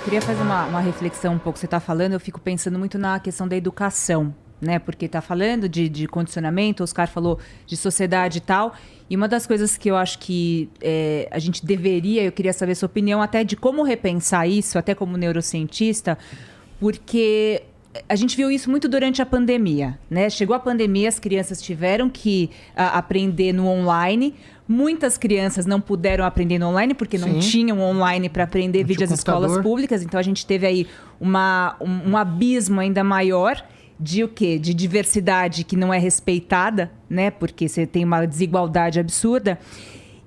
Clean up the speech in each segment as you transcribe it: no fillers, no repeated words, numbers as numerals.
Eu queria fazer uma reflexão um pouco. Você está falando, eu fico pensando muito na questão da educação, né? Porque está falando de condicionamento, o Oscar falou de sociedade e tal. E uma das coisas que eu acho que a gente deveria, eu queria saber a sua opinião até de como repensar isso, até como neurocientista, porque a gente viu isso muito durante a pandemia, né? Chegou a pandemia, as crianças tiveram que aprender no online. Muitas crianças não puderam aprender no online porque não tinham online para aprender vídeo às escolas públicas. Então a gente teve aí um abismo ainda maior de o quê? De diversidade que não é respeitada, né? Porque você tem uma desigualdade absurda.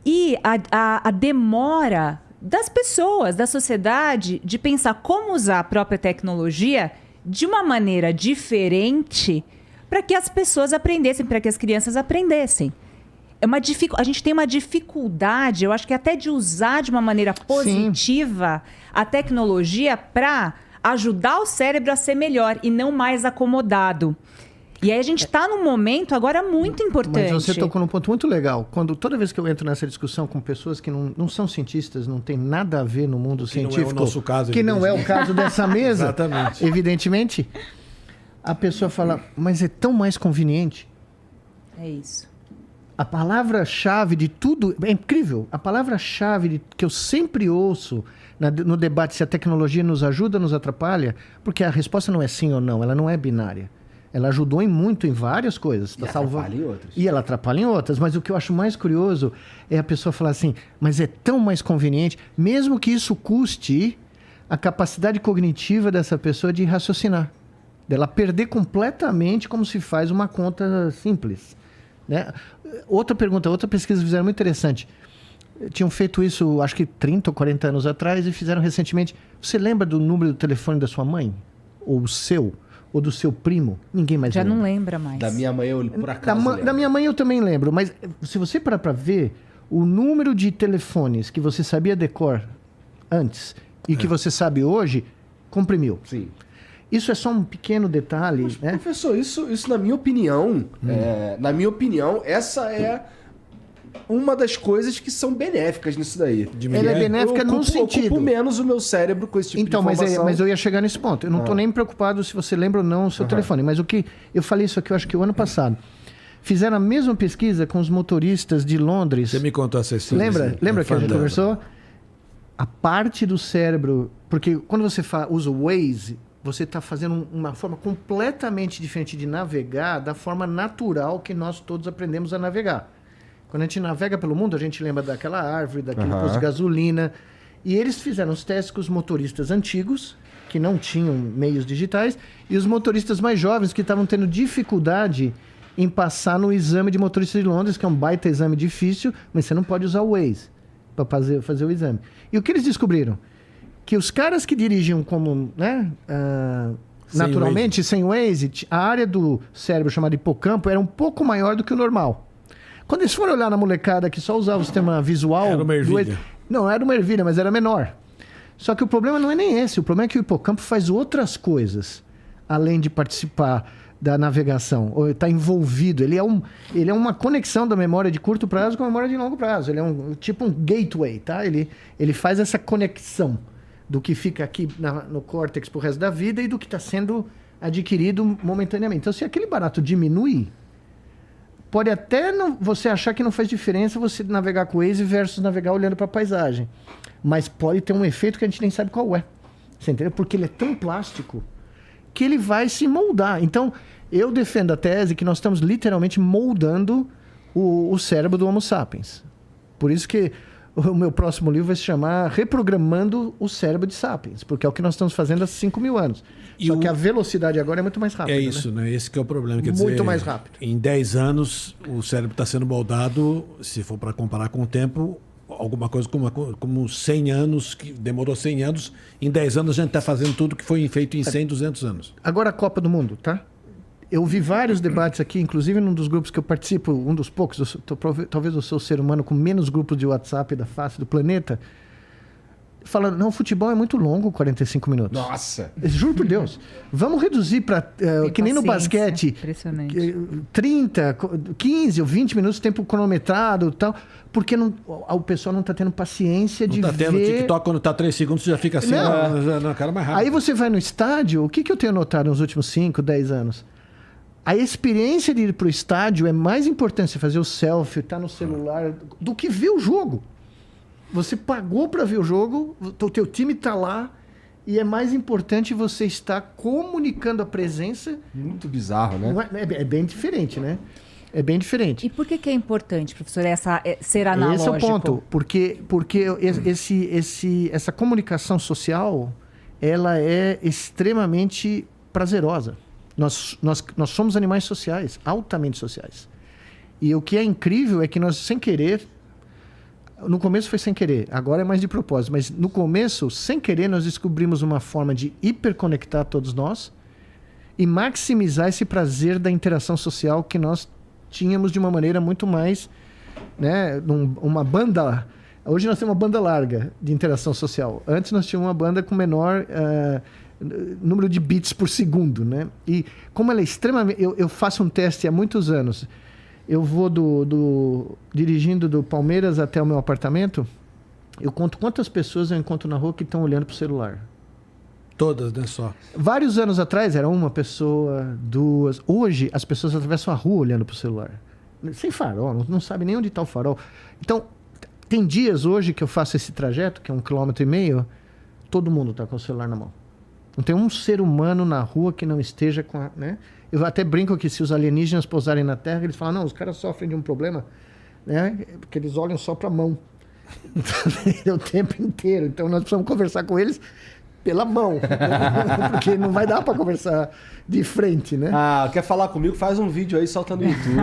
E a demora das pessoas, da sociedade, de pensar como usar a própria tecnologia de uma maneira diferente para que as pessoas aprendessem, para que as crianças aprendessem. A gente tem uma dificuldade, eu acho que até de usar de uma maneira positiva a tecnologia para ajudar o cérebro a ser melhor e não mais acomodado. E aí a gente está num momento agora muito importante. Mas você tocou num ponto muito legal. Toda vez que eu entro nessa discussão com pessoas que não são cientistas, não tem nada a ver no mundo científico... Que não é o nosso caso. Que não é o caso dessa mesa. Exatamente. Evidentemente. A pessoa fala, mas é tão mais conveniente. É isso. A palavra-chave de tudo... É incrível. A palavra-chave que eu sempre ouço no debate se a tecnologia nos ajuda ou nos atrapalha, porque a resposta não é sim ou não, ela não é binária. Ela ajudou em várias coisas. E atrapalha em outras. E ela atrapalha em outras. Mas o que eu acho mais curioso é a pessoa falar assim, mas é tão mais conveniente, mesmo que isso custe a capacidade cognitiva dessa pessoa de raciocinar. Dela perder completamente como se faz uma conta simples. Né? Outra pergunta, outra pesquisa que fizeram muito interessante. Tinham feito isso, acho que 30 ou 40 anos atrás, e fizeram recentemente. Você lembra do número do telefone da sua mãe? Ou o seu? Ou do seu primo? Ninguém mais lembra. Já não lembra mais. Da minha mãe, eu por acaso da minha mãe eu também lembro, mas se você parar para ver, o número de telefones que você sabia decor antes e que você sabe hoje, comprimiu. Sim. Isso é só um pequeno detalhe, Mas, né? professor, isso na minha opinião, essa é uma das coisas que são benéficas nisso daí. Ela é benéfica num sentido. Eu ocupo menos o meu cérebro com esse tipo de informação. Mas eu ia chegar nesse ponto. Eu não estou nem preocupado se você lembra ou não o seu telefone. Mas o que eu falei isso aqui, eu acho que o ano passado. Fizeram a mesma pesquisa com os motoristas de Londres. Você me contou essa história. Lembra que a gente conversou? A parte do cérebro... Porque quando você usa o Waze, você está fazendo uma forma completamente diferente de navegar da forma natural que nós todos aprendemos a navegar. Quando a gente navega pelo mundo, a gente lembra daquela árvore, daquele posto de gasolina. E eles fizeram os testes com os motoristas antigos, que não tinham meios digitais, e os motoristas mais jovens, que estavam tendo dificuldade em passar no exame de motorista de Londres, que é um baita exame difícil, mas você não pode usar o Waze para fazer o exame. E o que eles descobriram? Que os caras que dirigiam como, né, naturalmente, sem Waze, a área do cérebro chamada hipocampo era um pouco maior do que o normal. Quando eles foram olhar na molecada que só usava o sistema visual... Era uma ervilha. Não, era uma ervilha, mas era menor. Só que o problema não é nem esse. O problema é que o hipocampo faz outras coisas, além de participar da navegação, ou está envolvido. Ele é uma conexão da memória de curto prazo com a memória de longo prazo. Ele é tipo um gateway, tá? Ele faz essa conexão do que fica aqui no córtex pro resto da vida e do que está sendo adquirido momentaneamente. Então, se aquele barato diminuir... Pode até você achar que não faz diferença você navegar com o Waze versus navegar olhando para a paisagem. Mas pode ter um efeito que a gente nem sabe qual é. Você entendeu? Porque ele é tão plástico que ele vai se moldar. Então, eu defendo a tese que nós estamos literalmente moldando o cérebro do Homo sapiens. Por isso que o meu próximo livro vai se chamar Reprogramando o Cérebro de Sapiens, porque é o que nós estamos fazendo há 5.000 anos. Só que a velocidade agora é muito mais rápida. É isso, né? Esse que é o problema. Quer muito dizer, mais rápido. Em 10 anos, o cérebro está sendo moldado, se for para comparar com o tempo, alguma coisa como 100 anos, que demorou 100 anos. Em 10 anos, a gente está fazendo tudo que foi feito em 100, 200 anos. Agora a Copa do Mundo, tá? Eu vi vários debates aqui, inclusive num dos grupos que eu participo, um dos poucos, talvez eu sou o ser humano com menos grupos de WhatsApp da face do planeta. falando, não, o futebol é muito longo, 45 minutos. Nossa! Juro por Deus. Vamos reduzir para, que nem no basquete, Impressionante. 30, 15 ou 20 minutos, tempo cronometrado e tal, porque o pessoal não está tendo paciência de Não tá tendo ver... TikTok, quando tá 3 segundos, você já fica assim, não, cara, mais rápido. Aí você vai no estádio, o que eu tenho notado nos últimos 5, 10 anos? A experiência de ir para o estádio é mais importante você fazer o selfie, estar no celular, do que ver o jogo. Você pagou para ver o jogo, o teu time está lá, e é mais importante você estar comunicando a presença. Muito bizarro, né? Não é bem diferente, né? É bem diferente. E por que é importante, professor, ser analógico? Esse é o ponto, porque essa comunicação social, ela é extremamente prazerosa. Nós somos animais sociais, altamente sociais. E o que é incrível é que nós, sem querer, no começo foi sem querer, agora é mais de propósito, mas no começo, sem querer, nós descobrimos uma forma de hiperconectar todos nós e maximizar esse prazer da interação social que nós tínhamos de uma maneira muito mais, né, uma banda. Hoje nós temos uma banda larga de interação social. Antes nós tínhamos uma banda com menor número de bits por segundo, né? E como ela é extremamente... Eu faço um teste há muitos anos. Eu vou dirigindo do Palmeiras até o meu apartamento, eu conto quantas pessoas eu encontro na rua que estão olhando pro celular. Todas, né, só. Vários anos atrás era uma pessoa, duas. Hoje as pessoas atravessam a rua olhando pro celular. Sem farol, não sabe nem onde está o farol. Então, tem dias hoje que eu faço esse trajeto, que é 1,5 km, todo mundo está com o celular na mão. Não tem um ser humano na rua que não esteja com né? Eu até brinco que se os alienígenas pousarem na Terra, eles falam, não, os caras sofrem de um problema, né? Porque eles olham só para a mão. O tempo inteiro. Então nós precisamos conversar com eles pela mão. Porque não vai dar para conversar de frente, né? Ah, quer falar comigo? Faz um vídeo aí, solta no YouTube.